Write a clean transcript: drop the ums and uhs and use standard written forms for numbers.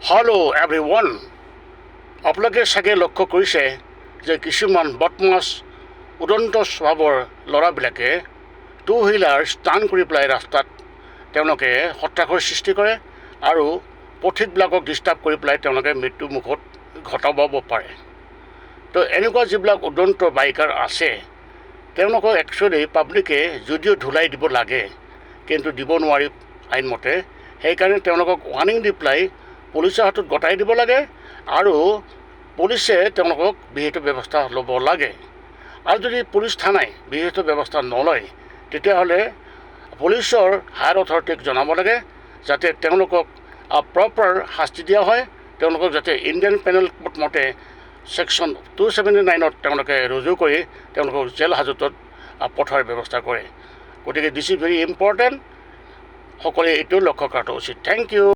Hello' everyone, আপোনালোকে চাগে লক্ষ্য কৰিছে যে কিছুমান বদমাছ উদন্ত স্বভাৱৰ ল'ৰাবিলাকে টু হুইলাৰ ষ্টাণ্ট কৰি পেলাই ৰাস্তাত তেওঁলোকে সত্ৰাসৰ সৃষ্টি কৰে আৰু পথিকবিলাকক ডিষ্টাৰ্ব কৰি পেলাই তেওঁলোকে মৃত্যুমুখত ঘটাব পাৰে। তো এনেকুৱা যিবিলাক উদন্ত বাইকাৰ আছে তেওঁলোকক একচুৱেলি পাব্লিকে যদিও ধুলাই দিব লাগে কিন্তু দিব নোৱাৰি আইনমতে, সেইকাৰণে তেওঁলোকক ৱাৰ্ণিং দি পেলাই পুলিচৰ হাতত গতাই দিব লাগে আৰু পুলিচে তেওঁলোকক বিহিত ব্যৱস্থা ল'ব লাগে। আৰু যদি পুলিচ থানাই বিহিত ব্যৱস্থা নলয় তেতিয়াহ'লে পুলিচৰ হায়াৰ অথৰিটিক জনাব লাগে যাতে তেওঁলোকক প্ৰপাৰ শাস্তি দিয়া হয়। তেওঁলোকক যাতে ইণ্ডিয়ান পেনেল কোড মতে ছেকশ্যন 279 তেওঁলোকে ৰুজু কৰি তেওঁলোকক জেল হাজতত পঠোৱাৰ ব্যৱস্থা কৰে। গতিকে দিছ ইজ ভেৰি ইম্পৰ্টেণ্ট, সকলোৱে এইটো লক্ষ্য কৰাটো উচিত। Thank U.